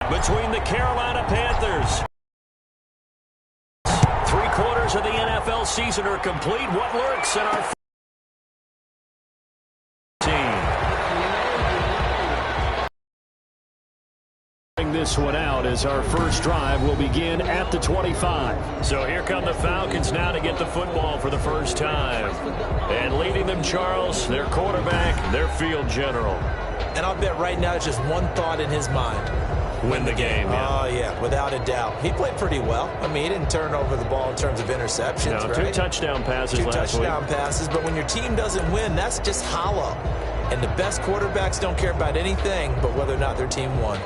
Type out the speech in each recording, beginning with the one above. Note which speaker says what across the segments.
Speaker 1: between the Carolina Panthers. 3/4 of the NFL season are complete. What lurks in our team? This one out as our first drive will begin at the 25. So here come the Falcons now to get the football for the first time. And leading them, Charles, their quarterback, their field general.
Speaker 2: And I'll bet right now it's just one thought in his mind.
Speaker 1: Win the game. Yeah.
Speaker 2: Oh, yeah, without a doubt. He played pretty well. I mean, he didn't turn over the ball in terms of interceptions,
Speaker 1: no,
Speaker 2: right?
Speaker 1: 2 touchdown passes last week.
Speaker 2: 2 touchdown passes, but when your team doesn't win, that's just hollow. And the best quarterbacks don't care about anything but whether or not their team won.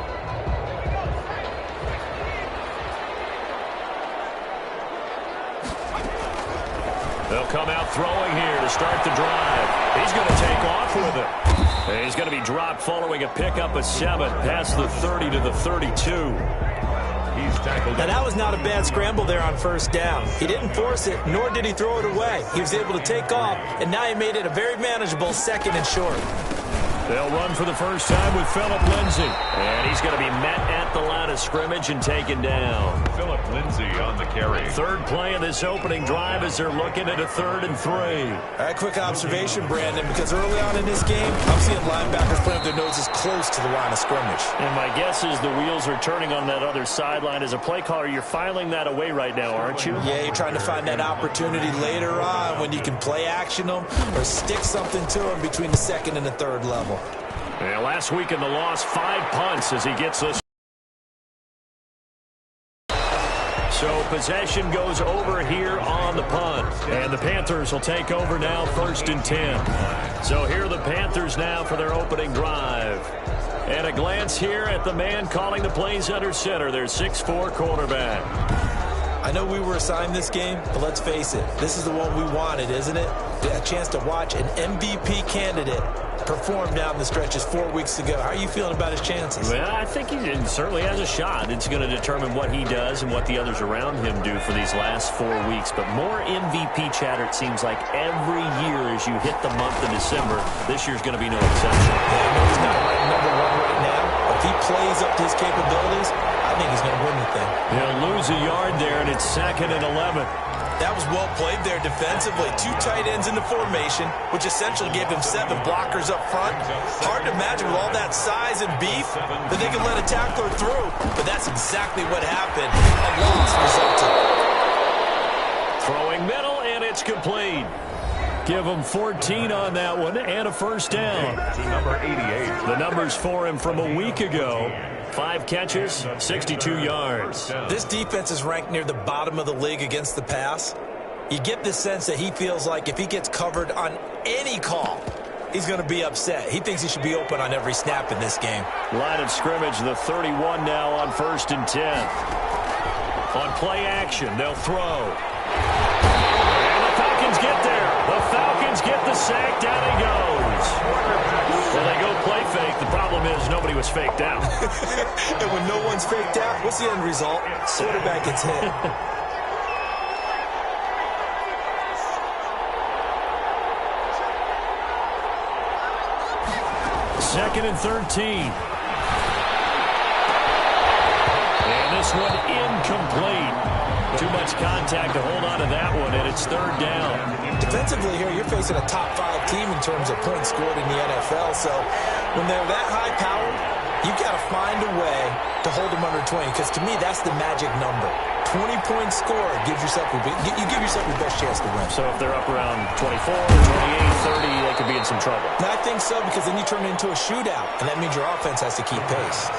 Speaker 1: They'll come out throwing here to start the drive. He's going to take off with it. And he's going to be dropped following a pickup of 7 past the 30 to the 32.
Speaker 3: He's tackled.
Speaker 2: Now, that was not a bad scramble there on first down. He didn't force it, nor did he throw it away. He was able to take off, and now he made it a very manageable 2nd and short.
Speaker 1: They'll run for the first time with Phillip Lindsay. And he's going to be met at the line of scrimmage and taken down.
Speaker 3: Phillip Lindsay on the carry.
Speaker 1: 3rd play of this opening drive as they're looking at a 3rd and 3.
Speaker 2: All right, quick observation, Brandon, because early on in this game, I'm seeing linebackers putting up their noses close to the line of scrimmage.
Speaker 1: And my guess is the wheels are turning on that other sideline. As a play caller, you're filing that away right now, aren't you?
Speaker 2: Yeah, you're trying to find that opportunity later on when you can play action them or stick something to them between the 2nd and the 3rd level.
Speaker 1: Yeah, last week in the loss, 5 punts as he gets this. So possession goes over here on the punt. And the Panthers will take over now 1st and 10. So here are the Panthers now for their opening drive. And a glance here at the man calling the plays under center, their 6'4" quarterback.
Speaker 2: I know we were assigned this game, but let's face it, this is the one we wanted, isn't it? A chance to watch an MVP candidate perform down the stretches 4 weeks ago. How are you feeling about his chances?
Speaker 1: Well, I think he certainly has a shot. It's going to determine what he does and what the others around him do for these last 4 weeks. But more MVP chatter, it seems like, every year as you hit the month of December. This year's going to be no exception.
Speaker 2: Yeah, I know he's not ranked number 1 right now. But if he plays up to his capabilities, I think he's going to win the thing.
Speaker 1: He'll lose a yard there, and it's 2nd and 11.
Speaker 2: That was well played there defensively. 2 tight ends in the formation, which essentially gave him 7 blockers up front. Hard to imagine with all that size and beef that they could let a tackler through. But that's exactly what happened. A loss resulted.
Speaker 1: Throwing middle, and it's complete. Give him 14 on that one and a first down.
Speaker 3: To number 88.
Speaker 1: The numbers for him from a week ago. 5 catches, 62 yards.
Speaker 2: This defense is ranked near the bottom of the league against the pass. You get the sense that he feels like if he gets covered on any call, he's going to be upset. He thinks he should be open on every snap in this game.
Speaker 1: Line of scrimmage, the 31 now on 1st and 10. On play action, they'll throw. And the Falcons get there. The Falcons get the sack. Down he goes. Well, they go play fake. The problem is nobody was faked out.
Speaker 2: And when no one's faked out, what's the end result? Quarterback gets hit.
Speaker 1: 2nd and 13. And this one incomplete. Too much contact to hold on to that one, and it's 3rd down.
Speaker 2: Defensively here, you're facing a top 5 team in terms of points scored in the NFL. So when they're that high-powered, you've got to find a way to hold them under 20. Because to me, that's the magic number. 20 points scored gives yourself you give yourself your best chance to win.
Speaker 1: So if they're up around 24, 28, 30, they could be in some trouble.
Speaker 2: And I think so, because then you turn it into a shootout, and that means your offense has to keep pace.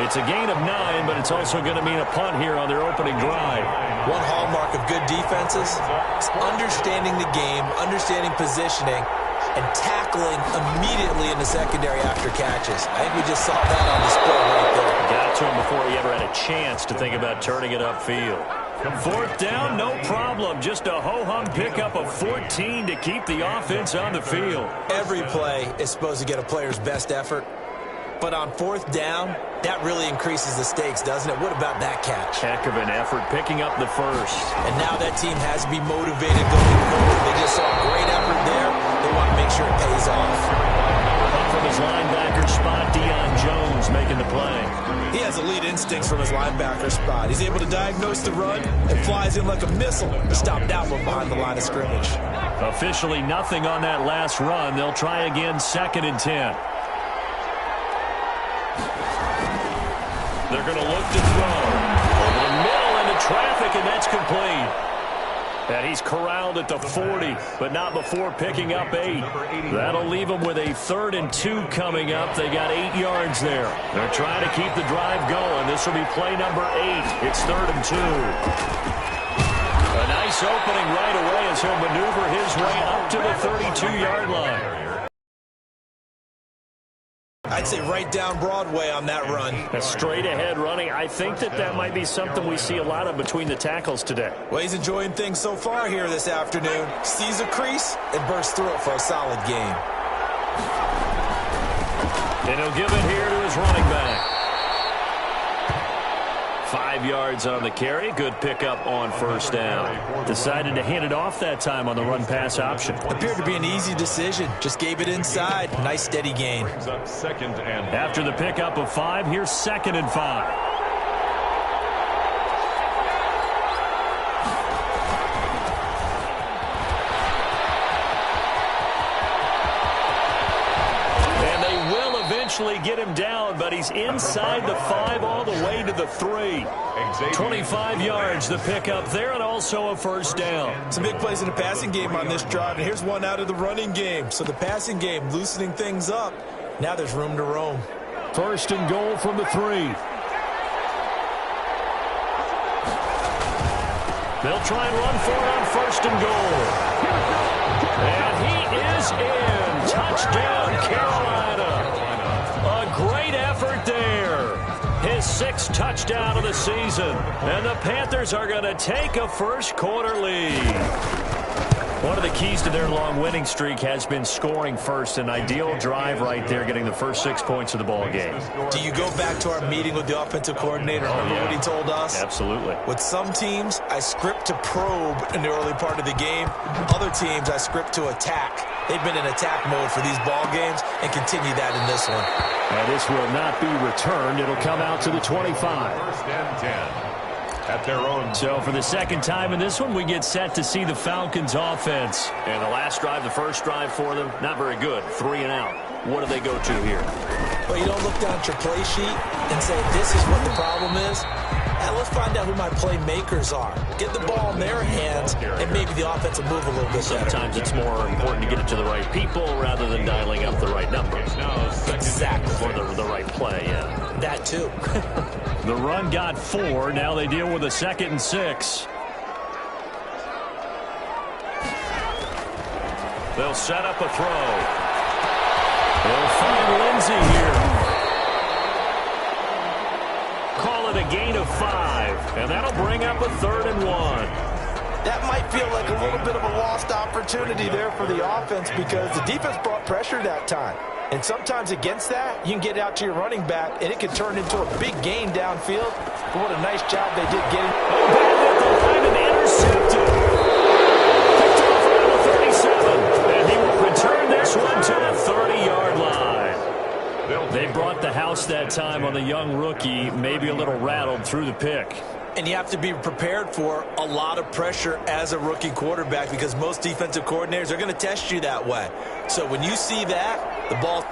Speaker 1: It's a gain of 9, but it's also going to mean a punt here on their opening drive.
Speaker 2: One hallmark of good defenses is understanding the game, understanding positioning, and tackling immediately in the secondary after catches. I think we just saw that on display right there.
Speaker 1: Got to him before he ever had a chance to think about turning it upfield. 4th down, no problem. Just a ho-hum pickup of 14 to keep the offense on the field.
Speaker 2: Every play is supposed to get a player's best effort. But on 4th down, that really increases the stakes, doesn't it? What about that catch?
Speaker 1: Heck of an effort, picking up the first.
Speaker 2: And now that team has to be motivated going forward. They just saw a great effort there. They want to make sure it pays off.
Speaker 1: from his linebacker spot, Deion Jones making the play.
Speaker 2: He has elite instincts from his linebacker spot. He's able to diagnose the run and flies in like a missile to stop that one behind the line of scrimmage.
Speaker 1: Officially nothing on that last run. They'll try again, 2nd and 10. They're going to look to throw. Over the middle into traffic, and that's complete. And he's corralled at the 40, but not before picking up 8. That'll leave them with a 3rd and 2 coming up. They got 8 yards there. They're trying to keep the drive going. This will be play number 8. It's 3rd and 2. A nice opening right away as he'll maneuver his way up to the 32-yard line.
Speaker 2: I'd say right down Broadway on that run.
Speaker 1: A straight-ahead running. I think that might be something we see a lot of between the tackles today.
Speaker 2: Well, he's enjoying things so far here this afternoon. Sees a crease and bursts through it for a solid gain.
Speaker 1: And he'll give it here to his running back. 5 yards on the carry. Good pickup on 1st down. Decided to hand it off that time on the run-pass option.
Speaker 2: Appeared to be an easy decision. Just gave it inside. Nice steady gain.
Speaker 1: After the pickup of 5, here's 2nd and 5. Get him down, but he's inside the 5 all the way to the 3. 25 yards the pickup there, and also a 1st down.
Speaker 2: Some big plays in the passing game on this drive, and here's one out of the running game. So the passing game loosening things up. Now there's room to roam.
Speaker 1: 1st and goal from the 3. They'll try and run for it on 1st and goal. And he is in. Touchdown, Carolina. Great effort there. His 6th touchdown of the season. And the Panthers are going to take a first-quarter lead. One of the keys to their long winning streak has been scoring first. An ideal drive right there, getting the first 6 points of the ball game.
Speaker 2: Do you go back to our meeting with the offensive coordinator? Remember what he told us?
Speaker 1: Absolutely.
Speaker 2: With some teams, I script to probe in the early part of the game. Other teams, I script to attack. They've been in attack mode for these ball games and continue that in this one.
Speaker 1: And this will not be returned. It'll come out to the 25.
Speaker 3: 1st and 10. At their own.
Speaker 1: So for the 2nd time in this one, we get set to see the Falcons offense. And the last drive, the first drive for them, not very good. 3 and out. What do they go to here?
Speaker 2: Well, you don't look down at your play sheet and say, this is what the problem is. And let's find out who my playmakers are. Get the ball in their hands, and maybe the offense will move a little bit better.
Speaker 1: Sometimes it's more important to get it to the right people rather than dialing up the right numbers.
Speaker 2: Exactly.
Speaker 1: For the right play, yeah.
Speaker 2: That too.
Speaker 1: The run got 4. Now they deal with a 2nd and 6. They'll set up a throw. They'll find Lindsey here. Call it a gain of 5. And that'll bring up a 3rd and 1.
Speaker 2: That might feel like a little bit of a lost opportunity there for the offense because the defense brought pressure that time. And sometimes against that, you can get out to your running back, and it can turn into a big gain downfield. But what a nice job they did getting.
Speaker 1: Oh, back at the line and intercepted. Picked off around the 37. And he will return this one to the 30-yard line. They brought the house that time on the young rookie, maybe a little rattled through the pick.
Speaker 2: And you have to be prepared for a lot of pressure as a rookie quarterback because most defensive coordinators are going to test you that way. So when you see that, the ball...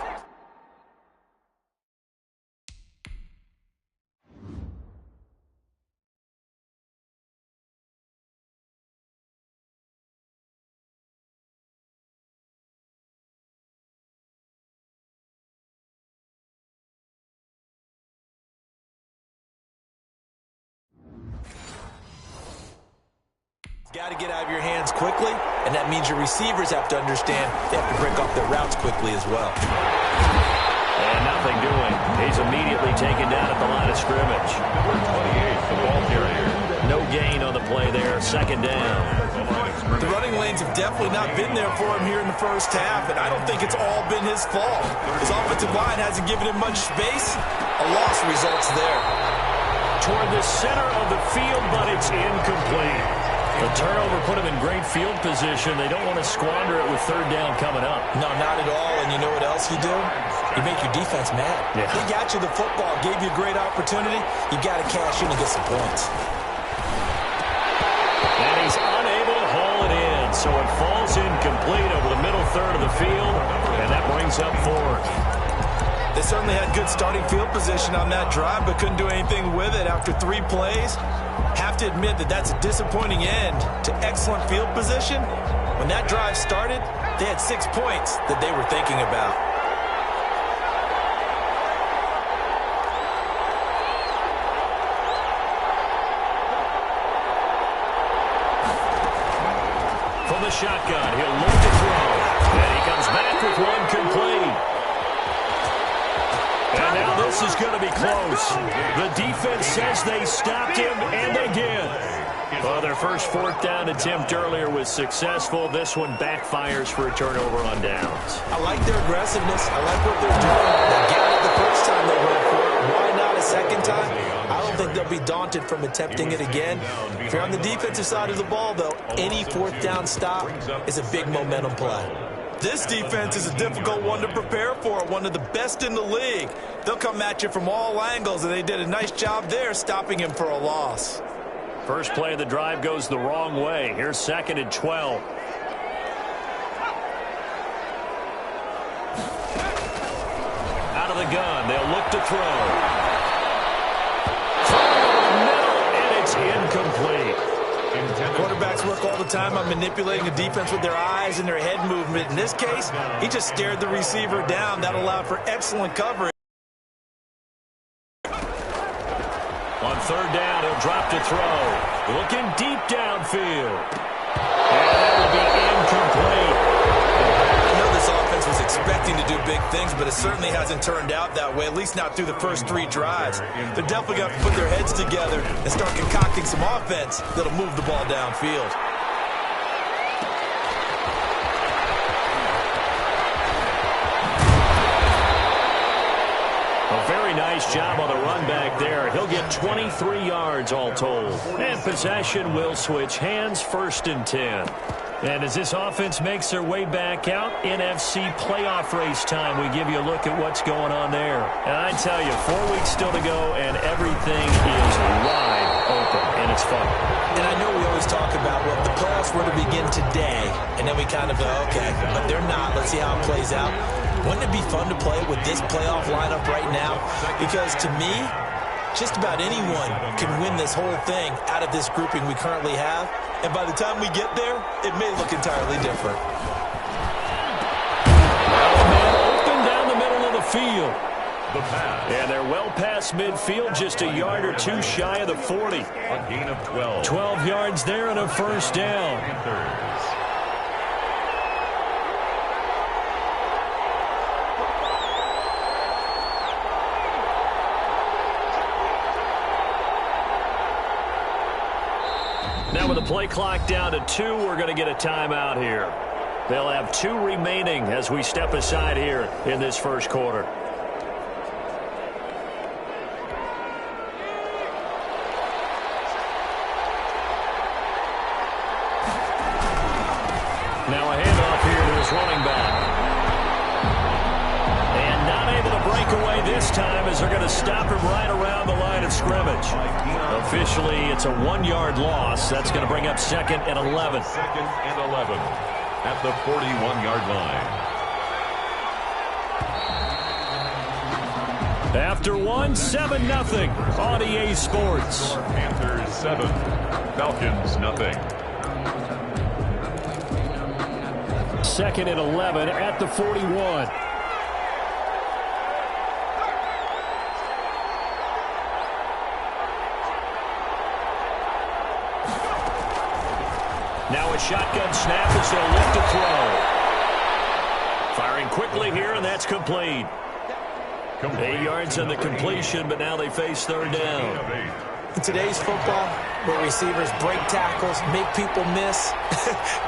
Speaker 2: got to get out of your hands quickly, and that means your receivers have to understand they have to break off their routes quickly as well.
Speaker 1: And nothing doing. He's immediately taken down at the line of scrimmage.
Speaker 3: Number 28, the ball carrier.
Speaker 1: No gain on the play there. 2nd down.
Speaker 2: The running lanes have definitely not been there for him here in the first half, and I don't think it's all been his fault. His offensive line hasn't given him much space. A loss results there.
Speaker 1: Toward the center of the field, but it's incomplete. The turnover put them in great field position. They don't want to squander it with third down coming up.
Speaker 2: No, not at all. And you know what else you do? You make your defense mad.
Speaker 1: Yeah.
Speaker 2: He got you the football, gave you a great opportunity. You got to cash in and get some points.
Speaker 1: And he's unable to haul it in, so it falls incomplete over the middle third of the field, and that brings up fourth.
Speaker 2: They certainly had good starting field position on that drive, but couldn't do anything with it after 3 plays. Have to admit that that's a disappointing end to excellent field position. When that drive started, they had 6 points that they were thinking about.
Speaker 1: From the shotgun, he'll look to throw. And he comes back with one complete. And now this is going to be close. The defense says they stopped him, and they did. Well, their first fourth down attempt earlier was successful. This one backfires for a turnover on downs.
Speaker 2: I like their aggressiveness. I like what they're doing. They got it the first time they went for it. Why not a second time? I don't think they'll be daunted from attempting it again. If you're on the defensive side of the ball, though, any fourth down stop is a big momentum play. This defense is a difficult one to prepare for, one of the best in the league. They'll come at you from all angles, and they did a nice job there stopping him for a loss.
Speaker 1: First play of the drive goes the wrong way. Here's 2nd and 12. Out of the gun, they'll look to throw. Throw over the middle, and it's incomplete.
Speaker 2: Quarterbacks work all the time on manipulating a defense with their eyes and their head movement. In this case, he just stared the receiver down. That allowed for excellent coverage.
Speaker 1: On third down, he'll drop to throw. Looking deep downfield. And that will be incomplete.
Speaker 2: I know this offense was expecting to do big things, but it certainly hasn't turned out that way, at least not through the first 3 drives. They're definitely going to put their heads together and start concocting some offense that'll move the ball downfield.
Speaker 1: A very nice job on the run back there. He'll get 23 yards all told. And possession will switch hands, 1st and 10. And as this offense makes their way back out, NFC playoff race time, we give you a look at what's going on there. And I tell you, 4 weeks still to go, and everything is wide open, and it's fun.
Speaker 2: And I know we always talk about, well, if the playoffs were to begin today, and then we kind of go, okay, but they're not. Let's see how it plays out. Wouldn't it be fun to play with this playoff lineup right now? Because to me, just about anyone can win this whole thing out of this grouping we currently have. And by the time we get there, it may look entirely different.
Speaker 1: Man open down the middle of the field. And they're well past midfield, just a yard or 2 shy of the 40.
Speaker 3: A gain of 12.
Speaker 1: 12 yards there and a first down.
Speaker 3: Panthers.
Speaker 1: Now with the play clock down to 2, we're going to get a timeout here. They'll have 2 remaining as we step aside here in this first quarter. Now a handoff here to his running back. And not able to break away this time as they're going to stop him right around the line of scrimmage. Officially, it's a 1-yard loss. That's going to bring up 2nd and 11.
Speaker 3: 2nd and 11 at the 41-yard line.
Speaker 1: After 1, 7-0 on EA Sports.
Speaker 3: Panthers 7, Falcons nothing.
Speaker 1: 2nd and 11 at the 41. Now a shotgun snap as they'll look to throw. Firing quickly here, and that's complete. 8 yards on the completion, but now they face third down.
Speaker 2: In today's football, where receivers break tackles, make people miss,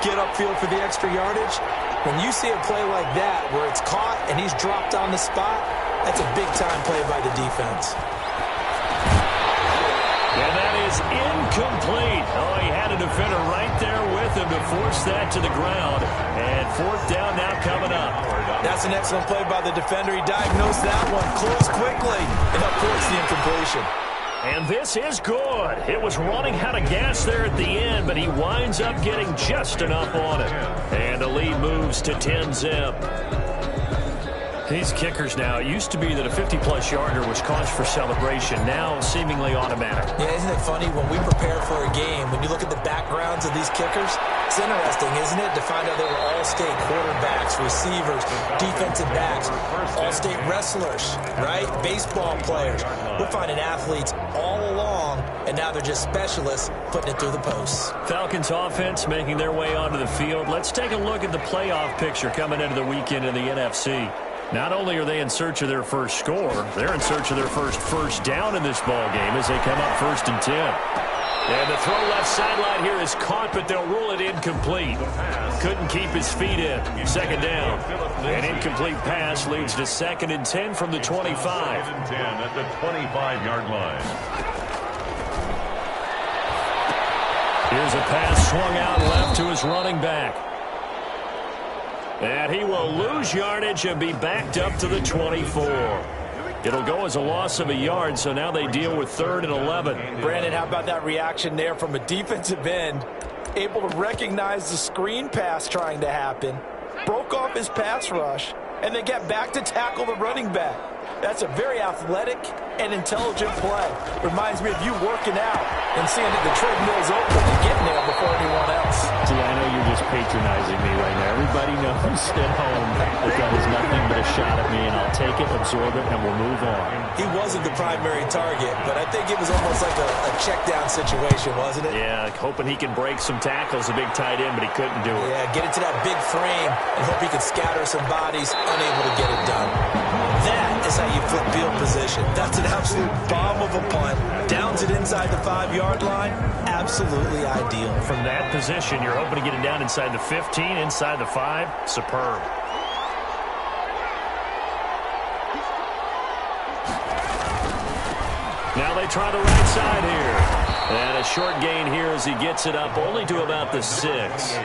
Speaker 2: get upfield for the extra yardage, when you see a play like that where it's caught and he's dropped on the spot, that's a big-time play by the defense.
Speaker 1: And that is is incomplete. Oh, he had a defender right there with him to force that to the ground. And fourth down now coming up.
Speaker 2: That's an excellent play by the defender. He diagnosed that one, closed quickly, and up forced the incompletion.
Speaker 1: And this is good. It was running out of gas there at the end, but he winds up getting just enough on it. And the lead moves to 10-zip. These kickers now, it used to be that a 50-plus yarder was cause for celebration. Now, seemingly automatic.
Speaker 2: Yeah, isn't it funny? When we prepare for a game, when you look at the backgrounds of these kickers, it's interesting, isn't it, to find out they were all-state quarterbacks, receivers, defensive backs, all-state wrestlers, right? Baseball players. We're finding athletes all along, and now they're just specialists putting it through the posts.
Speaker 1: Falcons offense making their way onto the field. Let's take a look at the playoff picture coming into the weekend in the NFC. Not only are they in search of their first score, they're in search of their first down in this ball game as they come up 1st and 10. And the throw left sideline here is caught, but they'll rule it incomplete. Couldn't keep his feet in. 2nd down. An incomplete pass leads to 2nd and 10 from the 25.
Speaker 3: 2nd and 10 at the 25-yard line.
Speaker 1: Here's a pass swung out left to his running back. And he will lose yardage and be backed up to the 24. It'll go as a loss of a yard, so now they deal with 3rd and 11.
Speaker 2: Brandon, how about that reaction there from a defensive end? Able to recognize the screen pass trying to happen, broke off his pass rush, and then get back to tackle the running back. That's a very athletic and intelligent play. Reminds me of you working out and seeing that the treadmill's open and getting there before anyone else.
Speaker 4: See, I know you're just patronizing me right now. Everybody knows at home that was nothing but a shot at me, and I'll take it, absorb it, and we'll move on.
Speaker 2: He wasn't the primary target, but I think it was almost like a check-down situation, wasn't it?
Speaker 1: Yeah, hoping he can break some tackles, a big tight end, but he couldn't do it.
Speaker 2: Yeah, get into that big frame and hope he can scatter some bodies, unable to get it done. That is how you flip field position. That's an absolute bomb of a punt. Downs it inside the 5-yard line. Absolutely ideal.
Speaker 1: From that position, you're hoping to get it down inside the 15, inside the 5. Superb. Now they try the right side here. And a short gain here as he gets it up only to about the 6.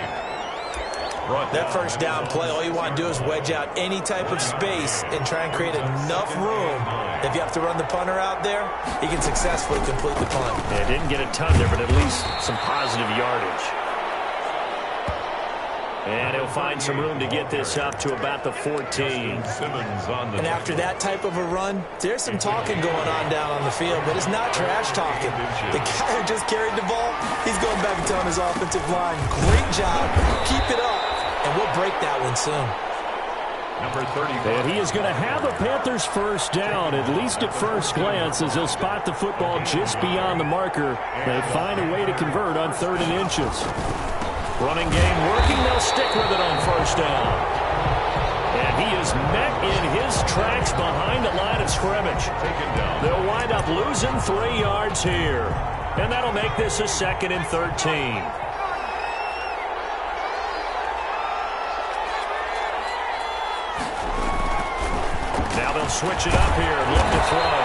Speaker 2: That first down play, all you want to do is wedge out any type of space and try and create enough room. If you have to run the punter out there, he can successfully complete the punt.
Speaker 1: Yeah, didn't get a ton there, but at least some positive yardage. And he'll find some room to get this up to about the 14.
Speaker 2: And after that type of a run, there's some talking going on down on the field, but it's not trash talking. The guy who just carried the ball, he's going back and telling his offensive line, great job, keep it up, and we'll break that one soon.
Speaker 3: Number 30.
Speaker 1: And he is going to have a Panthers first down, at least at first glance, as he'll spot the football just beyond the marker. They find a way to convert on 3rd and inches. Running game working. They'll stick with it on first down. And he is met in his tracks behind the line of scrimmage. They'll wind up losing 3 yards here. And that'll make this a 2nd and 13. Now they'll switch it up here and look to throw.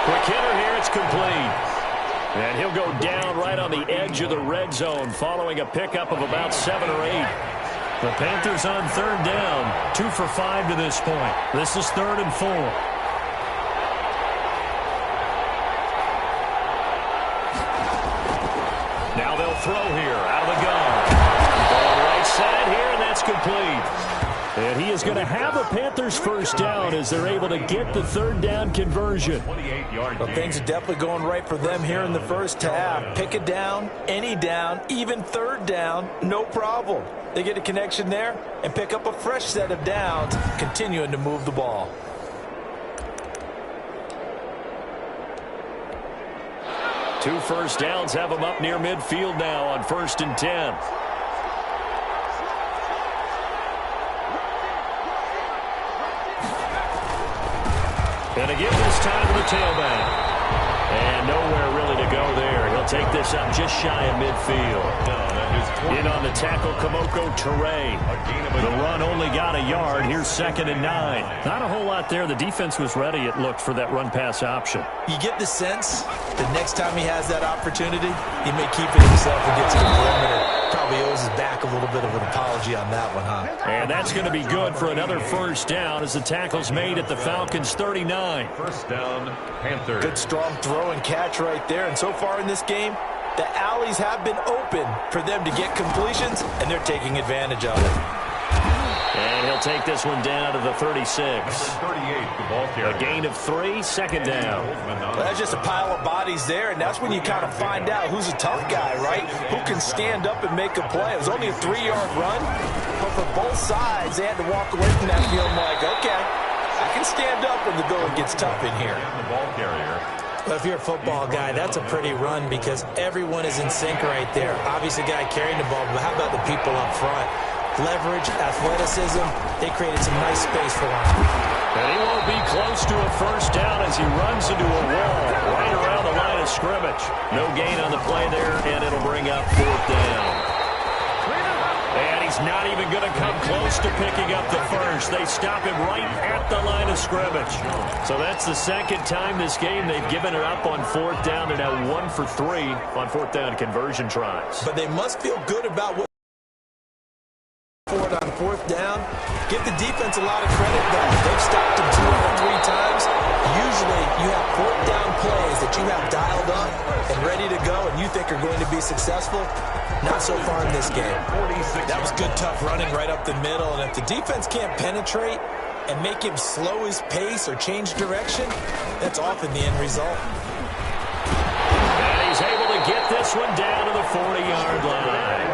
Speaker 1: Quick hitter here. It's complete. And he'll go down right on the edge of the red zone following a pickup of about 7 or 8. The Panthers on 3rd down, 2 for 5 to this point. This is 3rd and 4. Now they'll throw here out of the gun. Ball right side here, and that's complete. And he is going to have a Panthers first down as they're able to get the 3rd down conversion.
Speaker 2: Well, things are definitely going right for them here in the first half. Pick a down, any down, even 3rd down, no problem. They get a connection there and pick up a fresh set of downs, continuing to move the ball.
Speaker 1: Two first downs have them up near midfield now on 1st and 10. And again this time to the tailback. And nowhere really to go there. He'll They'll take this up just shy of midfield. In on the tackle, Kamoko Toure. The run only got a yard. Here's 2nd and 9. Not a whole lot there. The defense was ready, it looked, for that run-pass option.
Speaker 2: You get the sense that next time he has that opportunity, he may keep it himself and get to the perimeter. Probably owes his back a little bit of an apology on that one, huh?
Speaker 1: And that's going to be good for another first down as the tackle's made at the Falcons' 39.
Speaker 3: First down, Panthers.
Speaker 2: Good strong throw and catch right there. And so far in this game, the alleys have been open for them to get completions, and they're taking advantage of it.
Speaker 1: And he'll take this one down to the 36.
Speaker 3: 38, the ball carrier.
Speaker 1: A gain of 3, 2nd down.
Speaker 2: Well, that's just a pile of bodies there, and that's when you kind of find out who's a tough guy, right? Who can stand up and make a play. It was only a 3-yard run, but for both sides, they had to walk away from that feeling like, okay, I can stand up when the going gets tough in here.
Speaker 3: The ball carrier.
Speaker 2: Well, if you're a football guy, that's a pretty run because everyone is in sync right there. Obviously, the guy carrying the ball, but how about the people up front? Leverage, athleticism, they created some nice space for him.
Speaker 1: And he won't be close to a first down as he runs into a wall right around the line of scrimmage. No gain on the play there, and it'll bring up 4th down. And he's not even going to come close to picking up the first. They stop him right at the line of scrimmage. So that's the 2nd time this game they've given it up on 4th down. They're now 1 for 3 on 4th down conversion tries.
Speaker 2: But they must feel good about what on 4th down. Give the defense a lot of credit, though. They've stopped him 2 out of 3 times. Usually, you have 4th down plays that you have dialed up and ready to go and you think are going to be successful. Not so far in this game. That was good, tough running right up the middle. And if the defense can't penetrate and make him slow his pace or change direction, that's often the end result.
Speaker 1: And he's able to get this one down to the 40-yard line.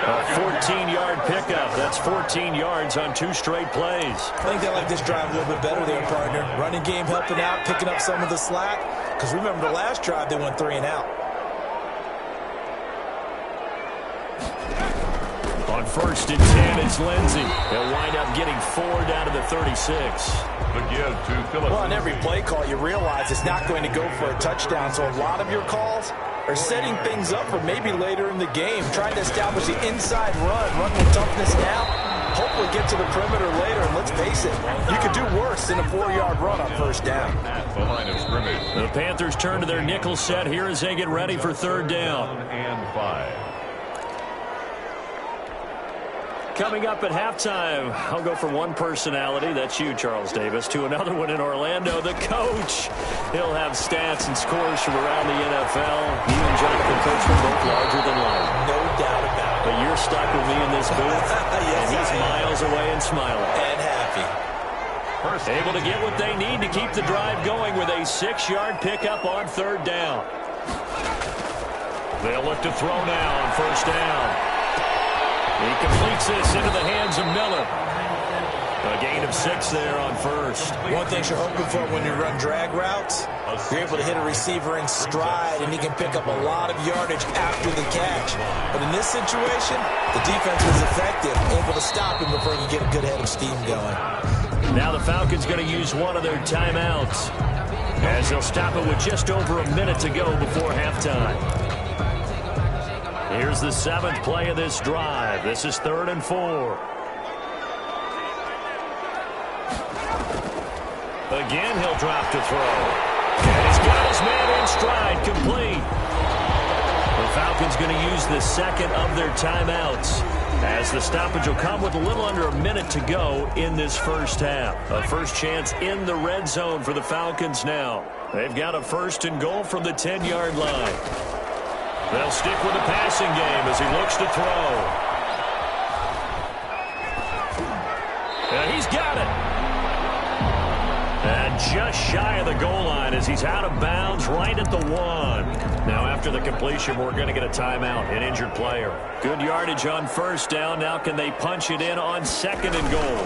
Speaker 1: A 14-yard pickup. That's 14 yards on 2 straight plays.
Speaker 2: I think they like this drive a little bit better there, partner. Running game helping out, picking up some of the slack. Because remember, the last drive, they went 3 and out.
Speaker 1: On 1st and 10, it's Lindsey. They'll wind up getting 4 down to the 36.
Speaker 3: The give to Phillips.
Speaker 2: Well, on every play call, you realize it's not going to go for a touchdown. So a lot of your calls are setting things up for maybe later in the game, trying to establish the inside run with toughness now, hopefully get to the perimeter later, and let's face it, you could do worse than a 4-yard run on 1st down.
Speaker 3: At the line of scrimmage.
Speaker 1: The Panthers turn to their nickel set here as they get ready for 3rd down.
Speaker 3: 1 and 5.
Speaker 1: Coming up at halftime, I'll go from one personality, that's you, Charles Davis, to another one in Orlando, the coach. He'll have stats and scores from around the NFL. You and Jonathan Coachman both larger than life.
Speaker 2: No doubt about it.
Speaker 1: But you're stuck with me in this booth,
Speaker 2: Yes,
Speaker 1: and he's miles away and smiling.
Speaker 2: And happy.
Speaker 1: Able to get what they need to keep the drive going with a 6-yard pickup on 3rd down. They'll look to throw now on 1st down. He completes this into the hands of Miller. A gain of 6 there on 1st.
Speaker 2: One thing you're hoping for when you run drag routes, you're able to hit a receiver in stride, and he can pick up a lot of yardage after the catch. But in this situation, the defense was effective, able to stop him before you get a good head of steam going.
Speaker 1: Now the Falcons going to use one of their timeouts, as they'll stop it with just over a minute to go before halftime. Here's the 7th play of this drive. This is 3rd and 4. Again, he'll drop to throw. And he's got his man in stride, complete. The Falcons going to use the 2nd of their timeouts, as the stoppage will come with a little under a minute to go in this 1st half. A first chance in the red zone for the Falcons now. They've got a 1st and goal from the 10-yard line. They'll stick with the passing game as he looks to throw. And he's got it. And just shy of the goal line as he's out of bounds right at the 1. Now after the completion, we're going to get a timeout, an injured player. Good yardage on 1st down. Now can they punch it in on 2nd and goal?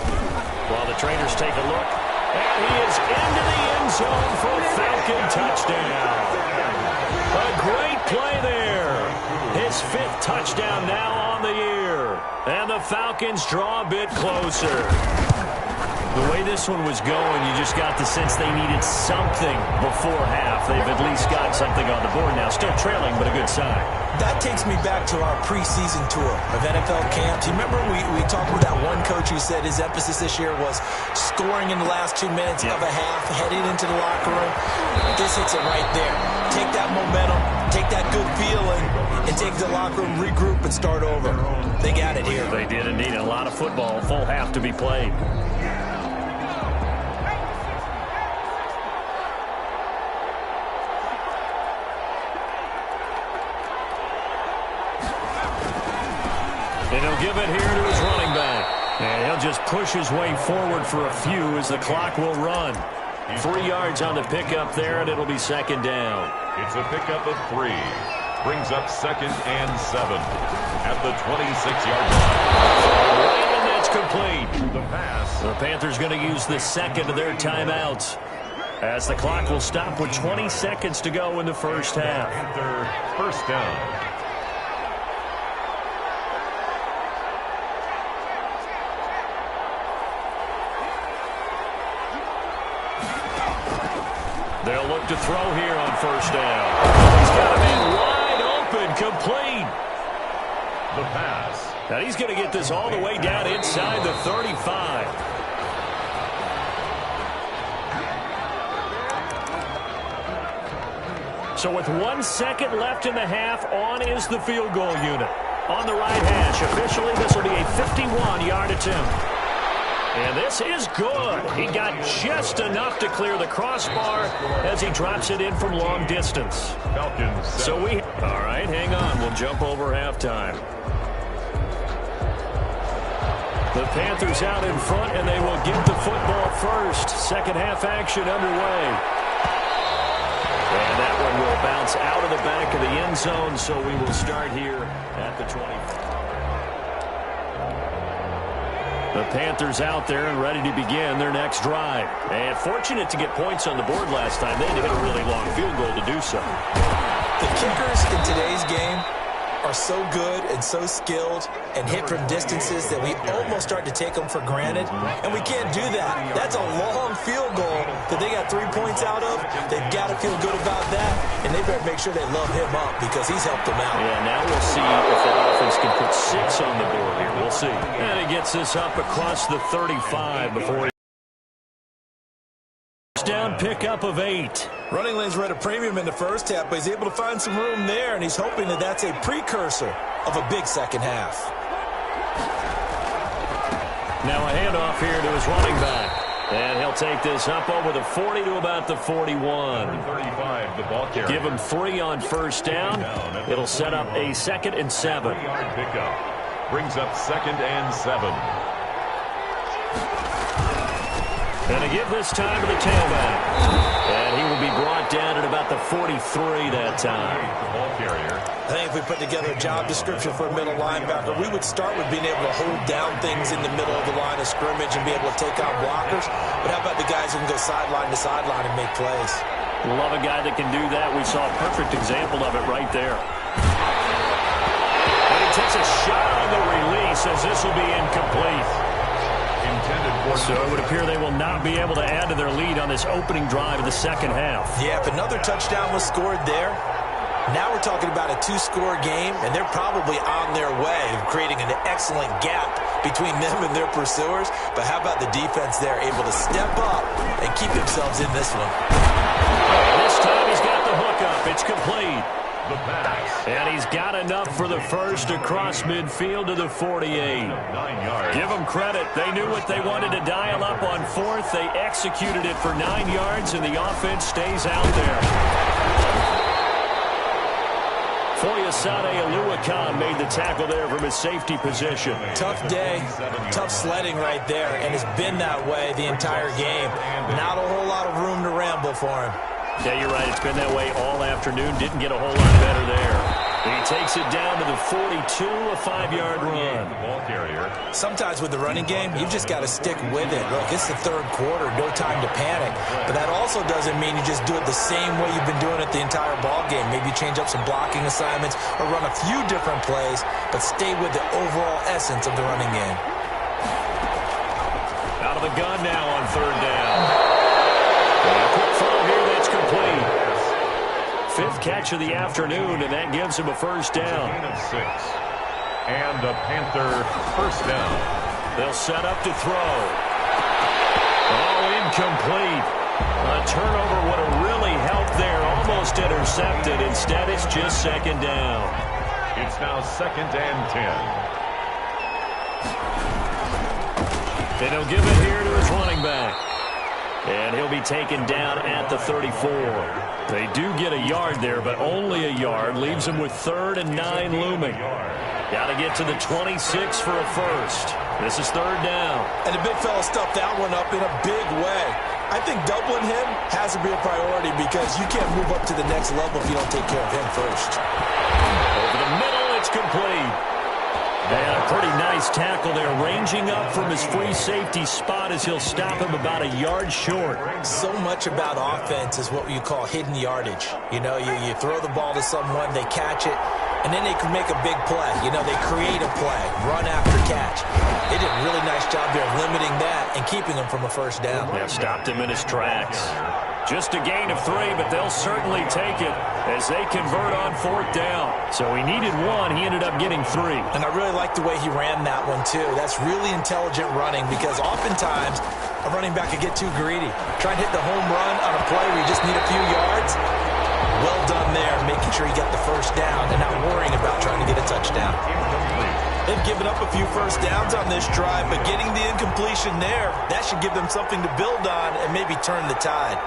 Speaker 1: While the trainers take a look. And he is into the end zone for a Falcon touchdown. A great play there. His 5th touchdown now on the year. And the Falcons draw a bit closer. The way this one was going, you just got the sense they needed something before half. They've at least got something on the board now. Still trailing, but a good sign.
Speaker 2: That takes me back to our preseason tour of NFL camps. You remember we talked with that one coach who said his emphasis this year was scoring in the last 2 minutes of a half, heading into the locker room. This hits it right there. Take that momentum, take that good feeling, and take the locker room, regroup, and start over. They got it here.
Speaker 1: They did indeed. A lot of football, full half to be played. And he'll give it here to his running back. And he'll just push his way forward for a few as the clock will run. 3 yards on the pickup there, and it'll be second down.
Speaker 3: It's a pickup of 3. Brings up 2nd and 7 at the 26-yard line.
Speaker 1: And that's complete.
Speaker 3: The pass.
Speaker 1: The Panthers going to use the second of their timeouts as the clock will stop with 20 seconds to go in the first half.
Speaker 3: Panther first down.
Speaker 1: They'll look to throw here on first down. He's got a man wide open, complete.
Speaker 3: The pass.
Speaker 1: Now he's going to get this all the way down inside the 35. So with 1 second left in the half, on is the field goal unit. On the right hash, officially this will be a 51-yard attempt. And this is good. He got just enough to clear the crossbar as he drops it in from long distance.
Speaker 3: Falcons.
Speaker 1: So all right, hang on. We'll jump over halftime. The Panthers out in front, and they will get the football first. Second half action underway. And that one will bounce out of the back of the end zone, so we will start here at the 20. The Panthers out there and ready to begin their next drive. And fortunate to get points on the board last time. They had to hit a really long field goal to do so.
Speaker 2: The kickers in today's game are so good and so skilled and hit from distances that we almost start to take them for granted. And we can't do that. That's a long field goal that they got 3 points out of. They've got to feel good about that. And they better make sure they love him up because he's helped them out.
Speaker 1: Yeah, now we'll see if the offense can put 6 on the board here. We'll see. And he gets this up across the 35 before he down pickup of 8.
Speaker 2: Running lanes were at a premium in the first half, but he's able to find some room there, and he's hoping that that's a precursor of a big second half.
Speaker 1: Now a handoff here to his running back. And he'll take this up over the 40 to about the 41.
Speaker 3: 35, the ball carrier.
Speaker 1: Give him 3 on first down. It'll set up a 2nd and 7.
Speaker 3: 3-yard pickup. Brings up 2nd and 7.
Speaker 1: And to give this time to the tailback. And he will be brought down at about the 43 that time.
Speaker 3: The ball carrier.
Speaker 2: I think if we put together a job description for a middle linebacker, we would start with being able to hold down things in the middle of the line of scrimmage and be able to take out blockers. But how about the guys who can go sideline to sideline and make plays?
Speaker 1: Love a guy that can do that. We saw a perfect example of it right there. And he takes a shot on the release as this will be incomplete. So it would appear they will not be able to add to their lead on this opening drive of the second half.
Speaker 2: Yeah, if another touchdown was scored there, now we're talking about a 2-score game, and they're probably on their way of creating an excellent gap between them and their pursuers. But how about the defense there, able to step up and keep themselves in this one?
Speaker 1: And this time he's got the hookup. It's complete.
Speaker 3: The pass.
Speaker 1: And he's got enough for the first across midfield to the 48.
Speaker 3: 9 yards.
Speaker 1: Give them credit. They knew what they wanted to dial up on 4th. They executed it for 9 yards, and the offense stays out there. Foyesade Aluakan made the tackle there from his safety position.
Speaker 2: Tough day, tough sledding right there, and it's been that way the entire game. Not a whole lot of room to ramble for him.
Speaker 1: Yeah, you're right. It's been that way all afternoon. Didn't get a whole lot better there. And he takes it down to the 42, a 5-yard run.
Speaker 3: Ball carrier.
Speaker 2: Sometimes with the running game, you've just got to stick with it. Look, it's the third quarter, no time to panic. But that also doesn't mean you just do it the same way you've been doing it the entire ball game. Maybe change up some blocking assignments or run a few different plays, but stay with the overall essence of the running game.
Speaker 1: Out of the gun now on third down. And a quick throw here that's complete. fifth catch of the afternoon, and that gives him a first down.
Speaker 3: Gain of 6. And a Panther first down.
Speaker 1: They'll set up to throw. Oh, incomplete. A turnover would have really helped there. Almost intercepted. Instead, it's just second down.
Speaker 3: It's now 2nd and 10.
Speaker 1: And he'll give it here to his running back. And he'll be taken down at the 34. They do get a yard there, but only a yard. Leaves them with 3rd and 9 looming. Got to get to the 26 for a first. This is 3rd down.
Speaker 2: And the big fella stuffed that one up in a big way. I think doubling him has to be a priority because you can't move up to the next level if you don't take care of him first.
Speaker 1: Over the middle, it's complete. And a pretty nice tackle there, ranging up from his free safety spot as he'll stop him about a yard short.
Speaker 2: So much about offense is what you call hidden yardage. You know, you throw the ball to someone, they catch it, and then they can make a big play. You know, they create a play, run after catch. They did a really nice job there of limiting that and keeping him from a first down.
Speaker 1: Yeah, stopped him in his tracks. Just a gain of 3, but they'll certainly take it as they convert on 4th down. So he needed 1. He ended up getting 3.
Speaker 2: And I really like the way he ran that one, too. That's really intelligent running because oftentimes a running back could get too greedy. Try and hit the home run on a play where you just need a few yards. Well done there, making sure you get the first down and not worrying about trying to get a touchdown. They've given up a few first downs on this drive, but getting the incompletion there, that should give them something to build on and maybe turn the tide.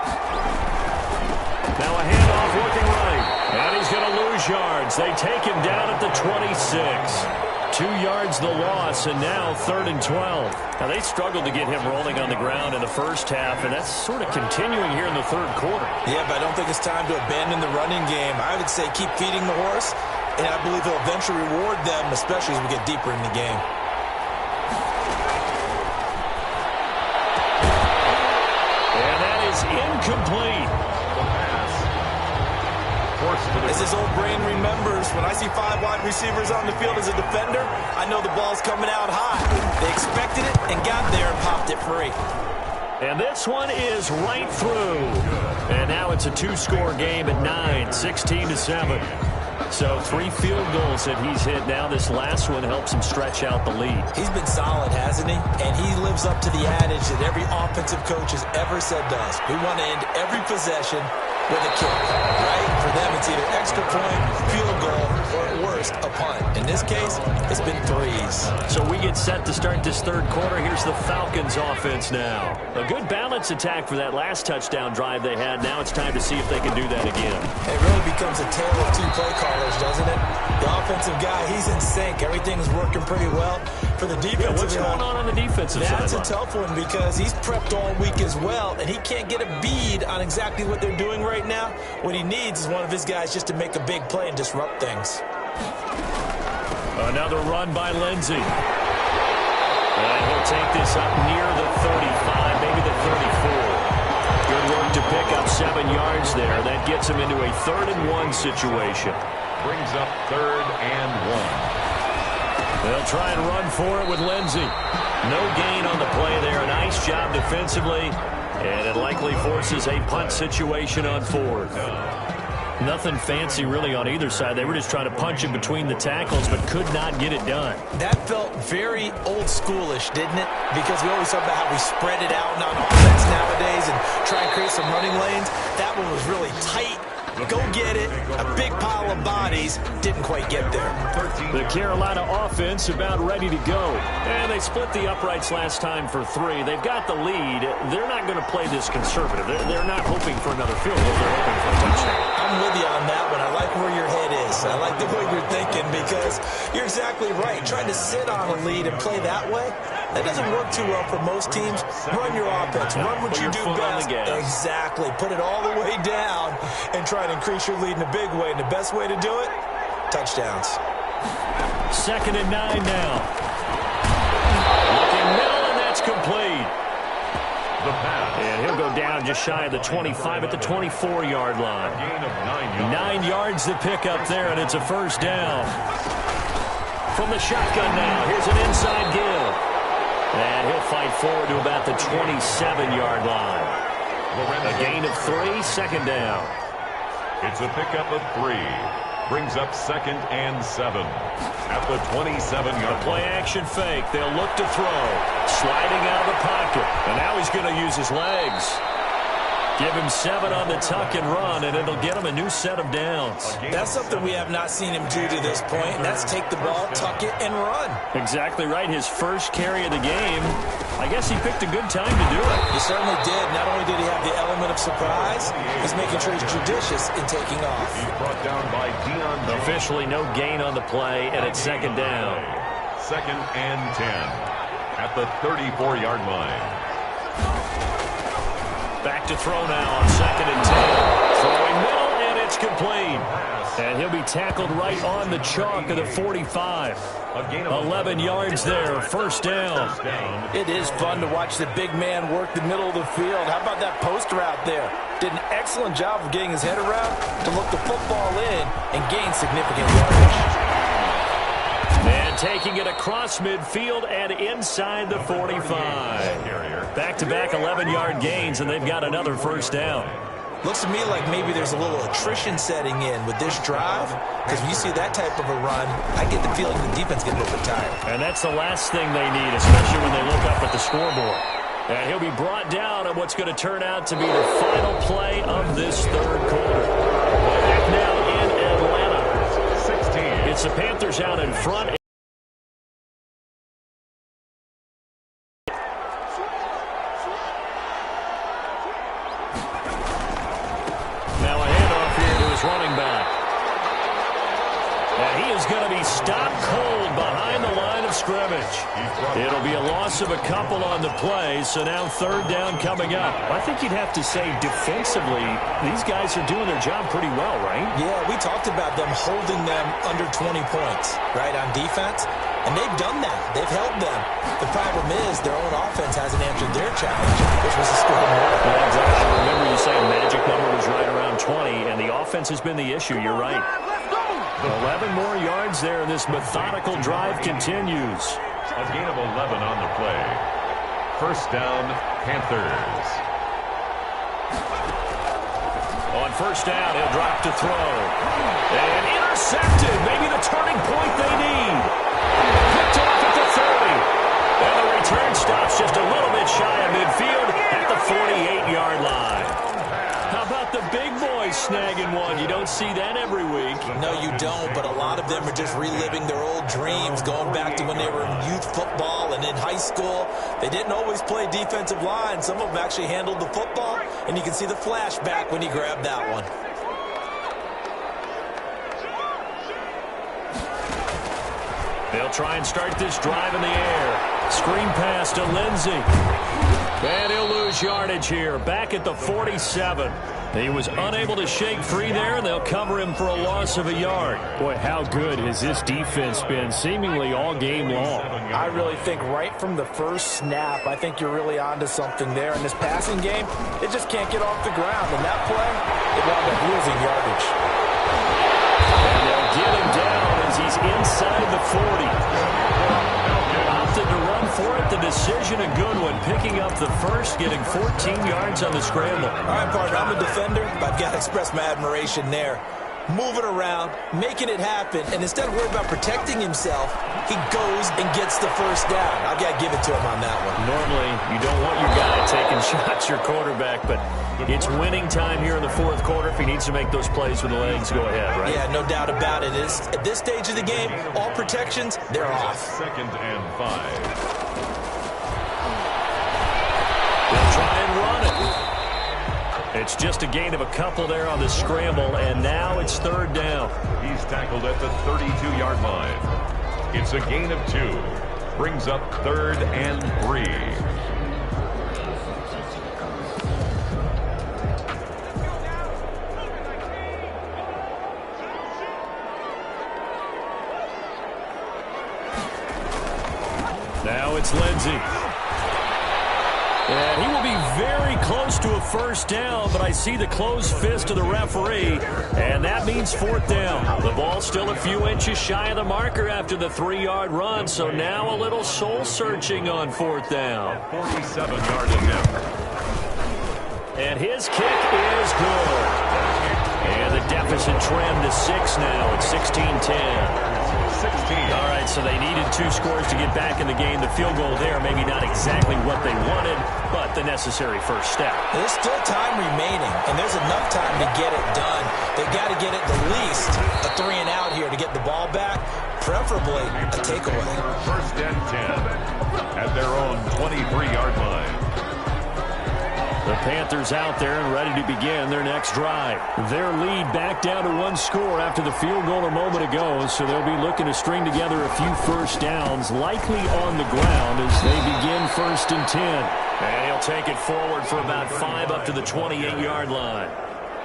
Speaker 1: Now a handoff looking right, and he's going to lose yards. They take him down at the 26. 2 yards the loss, and now 3rd and 12. Now they struggled to get him rolling on the ground in the first half, and that's sort of continuing here in the 3rd quarter.
Speaker 2: Yeah, but I don't think it's time to abandon the running game. I would say keep feeding the horse, and I believe he'll eventually reward them, especially as we get deeper in the game.
Speaker 1: And that is incomplete.
Speaker 2: As his old brain remembers, when I see 5 wide receivers on the field as a defender, I know the ball's coming out high. They expected it and got there and popped it free.
Speaker 1: And this one is right through. And now it's a 2-score game at 9, 16-7. So 3 field goals that he's hit now. This last one helps him stretch out the lead.
Speaker 2: He's been solid, hasn't he? And he lives up to the adage that every offensive coach has ever said to us. We want to end every possession with a kick, right? For them, it's either extra point, field goal, or at worst, a punt. In this case, it's been 3s.
Speaker 1: So we get set to start this 3rd quarter. Here's the Falcons offense now. A good balance attack for that last touchdown drive they had. Now it's time to see if they can do that again.
Speaker 2: It really becomes a tale of 2 play callers, doesn't it? The offensive guy, he's in sync. Everything's working pretty well. For the defensive
Speaker 1: what's going on the defensive side?
Speaker 2: That's a tough one because he's prepped all week as well, and he can't get a bead on exactly what they're doing right now. What he needs is one of his guys just to make a big play and disrupt things.
Speaker 1: Another run by Lindsey. And he'll take this up near the 35, maybe the 34. Good work to pick up 7 yards there. That gets him into a 3rd and 1 situation.
Speaker 3: Brings up 3rd and 1.
Speaker 1: They'll try and run for it with Lindsey. No gain on the play there. Nice job defensively. And it likely forces a punt situation on 4th. Nothing fancy really on either side. They were just trying to punch it between the tackles, but could not get it done.
Speaker 2: That felt very old schoolish, didn't it? Because we always talk about how we spread it out on offense nowadays and try and create some running lanes. That one was really tight. Go get it. A big pile of bodies. Didn't quite get there.
Speaker 1: The Carolina offense about ready to go. And they split the uprights last time for 3. They've got the lead. They're not going to play this conservative. They're not hoping for another field goal. They're hoping for a touchdown.
Speaker 2: I'm with you on that one. I like where your head is. I like the way you're thinking because you're exactly right. Trying to sit on a lead and play that way, that doesn't work too well for most teams. Run your offense. Run what you do best. Exactly. Put it all the way down and try to increase your lead in a big way. And the best way to do it, touchdowns.
Speaker 1: 2nd and 9 now. Looking middle, and that's complete. And he'll go down just shy of the 25 at the 24-yard line.
Speaker 3: Gain of 9
Speaker 1: 9
Speaker 3: yards.
Speaker 1: yards to pick up there, and it's a first down. From the shotgun now, here's an inside give. And he'll fight forward to about the 27-yard line. A gain of 3, 2nd down.
Speaker 3: It's a pickup of 3. Brings up 2nd and 7 at the 27-yard
Speaker 1: Play action fake. They'll look to throw. Sliding out of the pocket. And now he's going to use his legs. Give him 7 on the tuck and run, and it'll get him a new set of downs.
Speaker 2: That's something we have not seen him do to this point, and that's take the ball, tuck it, and run.
Speaker 1: Exactly right. His first carry of the game. I guess he picked a good time to do it.
Speaker 2: He certainly did. Not only did he have the element of surprise, he's making sure he's judicious in taking off.
Speaker 3: He's brought down by Deion.
Speaker 1: Officially no gain on the play, and it's 2nd down.
Speaker 3: 2nd and 10 at the 34-yard line.
Speaker 1: Back to throw now on 2nd and 10. Throwing middle, and it's complete. And he'll be tackled right on the chalk of the 45. 11 yards there, 1st down.
Speaker 2: It is fun to watch the big man work the middle of the field. How about that post route there? Did an excellent job of getting his head around to look the football in and gain significant yardage.
Speaker 1: And taking it across midfield and inside the 45. Back-to-back 11-yard gains, and they've got another 1st down.
Speaker 2: Looks to me like maybe there's a little attrition setting in with this drive, because when you see that type of a run, I get the feeling the defense gets a little bit tired.
Speaker 1: And that's the last thing they need, especially when they look up at the scoreboard. And he'll be brought down on what's going to turn out to be the final play of this 3rd quarter. Back now in Atlanta.
Speaker 3: 16.
Speaker 1: It's the Panthers out in front. Now a handoff here to his running back. And he is going to be stopped cold behind the line of scrimmage. It'll be a loss of a couple on the play, so now 3rd down coming up. I think you'd have to say defensively, these guys are doing their job pretty well, right?
Speaker 2: Yeah, we talked about them holding them under 20 points, right, on defense. And they've done that. They've held them. The problem is their own offense hasn't answered their challenge, which was to score more.
Speaker 1: Yeah, exactly. Remember you saying magic number was right around 20, and the offense has been the issue. You're right. 11 more yards there, and this methodical drive continues.
Speaker 3: A gain of 11 on the play. 1st down, Panthers.
Speaker 1: On 1st down, he'll drop to throw. And intercepted. Maybe the turning point they need. Picked off at the 30. And the return stops just a little bit shy of midfield at the 48-yard line. How about the big boys snagging one? You don't see that every week.
Speaker 2: No, you don't, but a lot of them are just reliving their old dreams, going back to when they were in youth football and in high school. They didn't always play defensive line. Some of them actually handled the football, and you can see the flashback when he grabbed that one.
Speaker 1: They'll try and start this drive in the air. Screen pass to Lindsey. And he'll lose yardage here, back at the 47. He was unable to shake free there, and they'll cover him for a loss of a yard.
Speaker 4: Boy, how good has this defense been seemingly all game long?
Speaker 2: I really think right from the first snap, I think you're really onto something there. In this passing game, it just can't get off the ground. And that play, it wound up losing yardage.
Speaker 1: And they'll get him down as he's inside the 40. Opted to run for it. The decision a good one. Picking up the first, getting 14 yards on the scramble.
Speaker 2: All right, partner, I'm a defender, but I've got to express my admiration there. Moving around, making it happen, and instead of worrying about protecting himself, he goes and gets the 1st down. I've got to give it to him on that one.
Speaker 1: Normally, you don't want your guy taking shots, your quarterback, but it's winning time here in the 4th quarter. If he needs to make those plays with the legs, go ahead, right?
Speaker 2: Yeah, no doubt about it. At this stage of the game, all protections, they're off.
Speaker 3: 2nd and 5.
Speaker 1: They'll try and run it. It's just a gain of a couple there on the scramble, and now it's 3rd down.
Speaker 3: He's tackled at the 32-yard line. It's a gain of 2. Brings up 3rd and 3.
Speaker 1: Now it's Lindsey. And he will be very close to a 1st down, but I see the closed fist of the referee, and that means 4th down. The ball's still a few inches shy of the marker after the 3-yard run, so now a little soul-searching on 4th down.
Speaker 3: 47-yard attempt.
Speaker 1: And his kick is good. And the down deficit trimmed to 6 now. It's 16-10.
Speaker 3: 16.
Speaker 1: All right, so they needed 2 scores to get back in the game. The field goal there, maybe not exactly what they wanted, but the necessary first step.
Speaker 2: There's still time remaining, and there's enough time to get it done. They've got to get it the least a 3 and out here to get the ball back, preferably a takeaway.
Speaker 3: First and 10 at their own 23-yard line.
Speaker 1: The Panthers out there and ready to begin their next drive. Their lead back down to 1 score after the field goal a moment ago, so they'll be looking to string together a few first downs, likely on the ground as they begin first and 10. And he'll take it forward for about 5 up to the 28-yard line.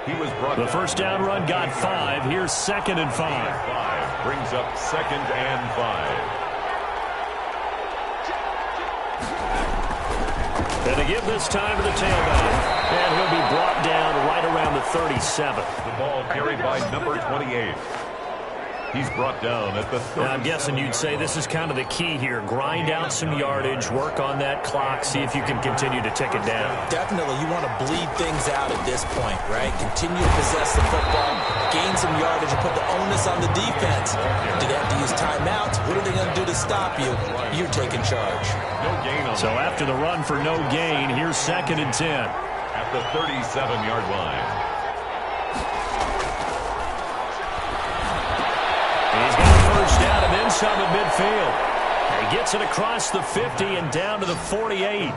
Speaker 1: The first down run got 5. Here's 2nd and 5.
Speaker 3: Brings up 2nd and 5.
Speaker 1: And they give this time to the tailback. And he'll be brought down right around the 37.
Speaker 3: The ball carried by number 28. He's brought down at the 30.
Speaker 1: I'm guessing you'd say this is kind of the key here. Grind out some yardage, work on that clock, see if you can continue to tick it down.
Speaker 2: Definitely, you want to bleed things out at this point, right? Continue to possess the football, gain some yardage, and put the onus on the defense. Do they have to use timeouts? What are they going to do to stop you? You're taking charge.
Speaker 3: No gain on
Speaker 1: So after the run for no gain, here's 2nd and 10.
Speaker 3: At the 37-yard line.
Speaker 1: He's got a first down and then some at midfield. He gets it across the 50 and down to the 48.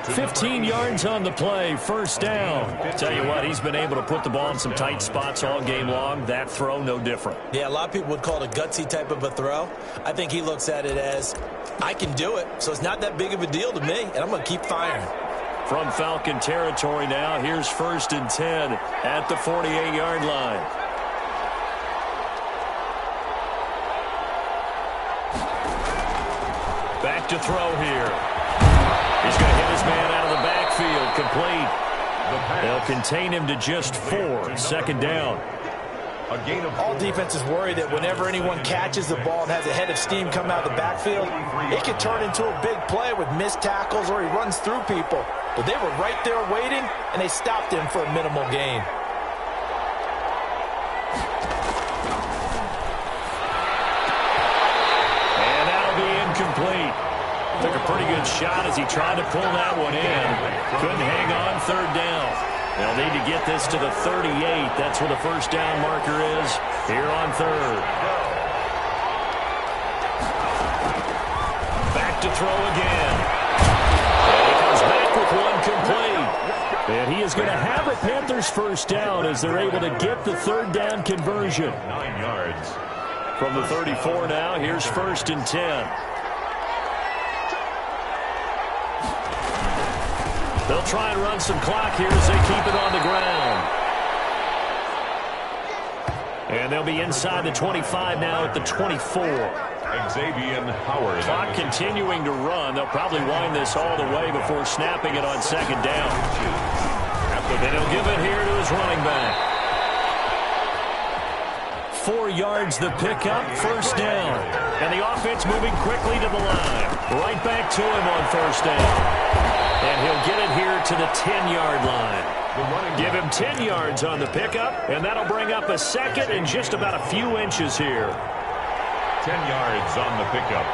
Speaker 1: 15 yards on the play, first down. Tell you what, he's been able to put the ball in some tight spots all game long. That throw, no different.
Speaker 2: Yeah, a lot of people would call it a gutsy type of a throw. I think he looks at it as, I can do it, so it's not that big of a deal to me, and I'm going to keep firing.
Speaker 1: From Falcon territory now, here's 1st and 10 at the 48-yard line. Back to throw here. He's going to hit his man out of the backfield, complete. They'll contain him to just 4, 2nd down.
Speaker 2: All defenses worry that whenever anyone catches the ball and has a head of steam come out of the backfield, it could turn into a big play with missed tackles or he runs through people. But they were right there waiting, and they stopped him for a minimal gain.
Speaker 1: And that'll be incomplete. Took a pretty good shot as he tried to pull that one in. Couldn't hang on 3rd down. They'll need to get this to the 38. That's where the first down marker is here on 3rd. Back to throw again. And he comes back with one complete. And he is going to have a Panthers first down as they're able to get the 3rd down conversion.
Speaker 3: 9 yards.
Speaker 1: From the 34 now, here's 1st and 10. They'll try and run some clock here as they keep it on the ground. And they'll be inside the 25 now at the 24.
Speaker 3: Xavier Howard.
Speaker 1: Clock continuing to run. They'll probably wind this all the way before snapping it on 2nd down. And he'll give it here to his running back. 4 yards the pickup, first down. And the offense moving quickly to the line. Right back to him on 1st down. And he'll get it here to the 10-yard line. Give him 10 yards on the pickup, and that'll bring up a 2nd and just about a few inches here.
Speaker 3: 10 yards on the pickup.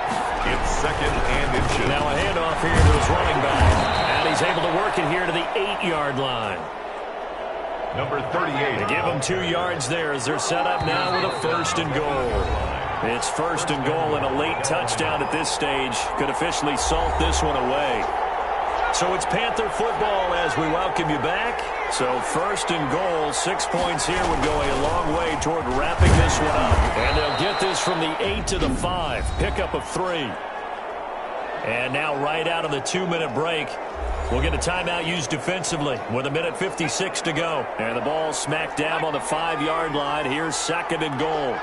Speaker 3: It's 2nd and inches.
Speaker 1: Now a handoff here to his running back. And he's able to work it here to the 8-yard line.
Speaker 3: Number 38.
Speaker 1: To give him 2 yards there as they're set up now with a 1st and goal. It's 1st and goal and a late touchdown at this stage. Could officially salt this one away. So it's Panther football as we welcome you back. So 1st and goal, 6 points here would go a long way toward wrapping this one up. And they'll get this from the 8 to the 5. Pickup of 3. And now right out of the 2-minute break, we'll get a timeout used defensively with 1:56 to go. And the ball smack dab on the 5-yard line. Here's 2nd and goal.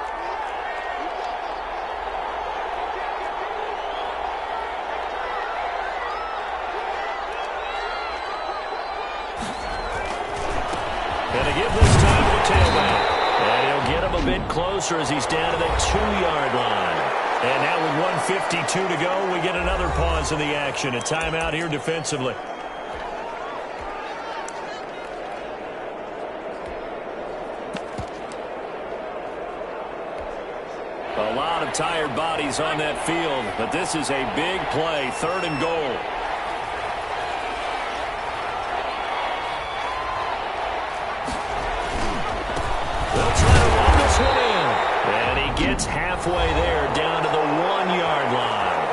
Speaker 1: And to give this time to the tailback. And he'll get him a bit closer as he's down to the 2-yard line. And now with 1:52 to go, we get another pause in the action. A timeout here defensively. A lot of tired bodies on that field, but this is a big play, 3rd and goal. They'll try to run this one in. And he gets halfway there, down to the 1-yard line.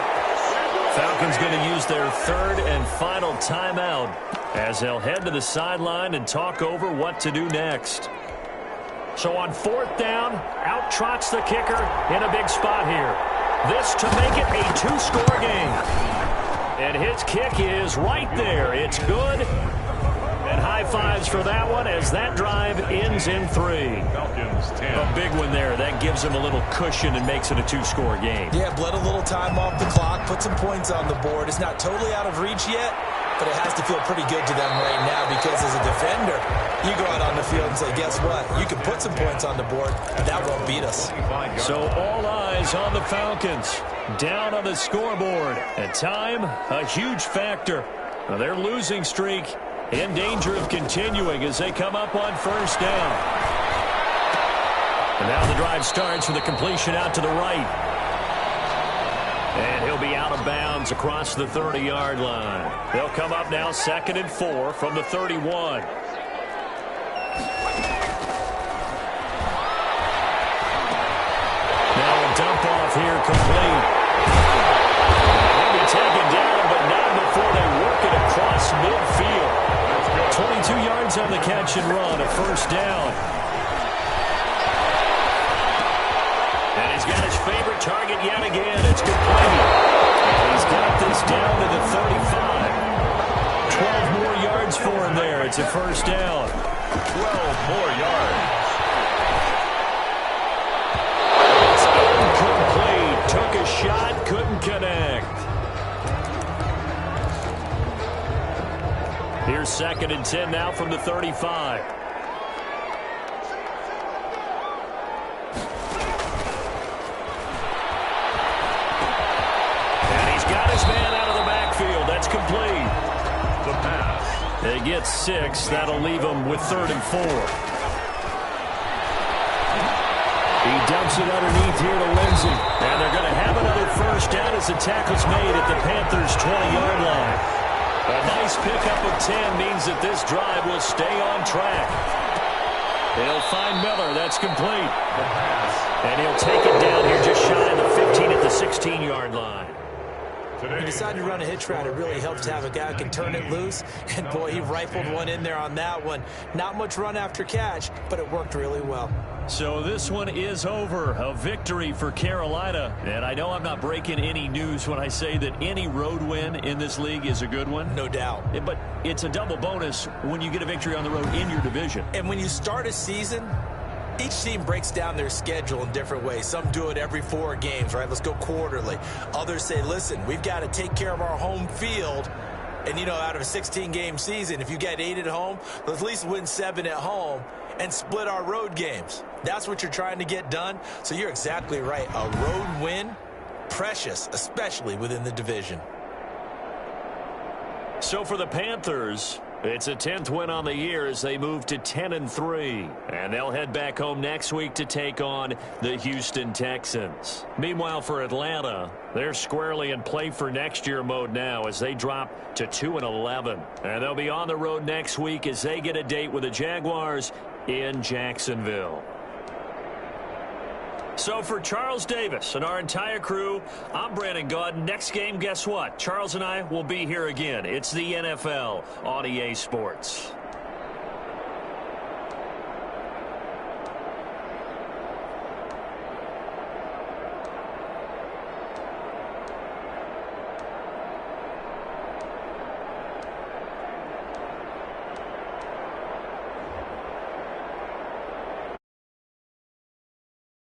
Speaker 1: Falcons going to use their 3rd and final timeout as they'll head to the sideline and talk over what to do next. So on 4th down, out trots the kicker in a big spot here. This to make it a 2-score game. And his kick is right there. It's good. And high fives for that one as that drive ends in 3.
Speaker 3: Falcons 10.
Speaker 1: A big one there. That gives them a little cushion and makes it a 2-score game.
Speaker 2: Yeah, bled a little time off the clock, put some points on the board. It's not totally out of reach yet, but it has to feel pretty good to them right now because as a defender, you go out on the field and say, guess what? You can put some points on the board. That won't beat us.
Speaker 1: So all eyes on the Falcons. Down on the scoreboard. And time, a huge factor. Now, their losing streak in danger of continuing as they come up on 1st down. And now the drive starts with a completion out to the right. And he'll be out of bounds across the 30-yard line. They'll come up now 2nd and 4 from the 31. Now a dump off here complete. He'll be taken down, but not before they work it across midfield. 22 yards on the catch and run, a 1st down. And he's got his favorite target yet again. It's complete. And he's got this down to the 35. 12 more yards for him there. It's a 1st down.
Speaker 3: 12 more yards.
Speaker 1: It's incomplete. Took a shot, couldn't connect. Here's 2nd and 10 now from the 35. And he's got his man out of the backfield. That's complete.
Speaker 3: The pass.
Speaker 1: They get 6. That'll leave him with 3rd and 4. He dumps it underneath here to Lindsey. And they're going to have another 1st down as the tackle's made at the Panthers' 20-yard line. A nice pickup of 10 means that this drive will stay on track. He'll find Miller. That's complete. And he'll take it down here just shy of the 15 at the 16-yard line.
Speaker 2: He decided to run a hitch route. It really helps to have a guy who can turn it loose. And, boy, he rifled one in there on that one. Not much run after catch, but it worked really well.
Speaker 1: So this one is over. A victory for Carolina. And I know I'm not breaking any news when I say that any road win in this league is a good one.
Speaker 2: No doubt.
Speaker 1: But it's a double bonus when you get a victory on the road in your division.
Speaker 2: And when you start a season, each team breaks down their schedule in different ways. Some do it every 4 games, right? Let's go quarterly. Others say, listen, we've got to take care of our home field. And, you know, out of a 16-game season, if you get 8 at home, let's at least win 7 at home and split our road games. That's what you're trying to get done. So you're exactly right. A road win, precious, especially within the division.
Speaker 1: So for the Panthers, it's a 10th win on the year as they move to 10-3. And they'll head back home next week to take on the Houston Texans. Meanwhile, for Atlanta, they're squarely in play for next year mode now as they drop to 2-11. And they'll be on the road next week as they get a date with the Jaguars in Jacksonville. So for Charles Davis and our entire crew, I'm Brandon Gaudin. Next game, guess what? Charles and I will be here again. It's the NFL on EA Sports.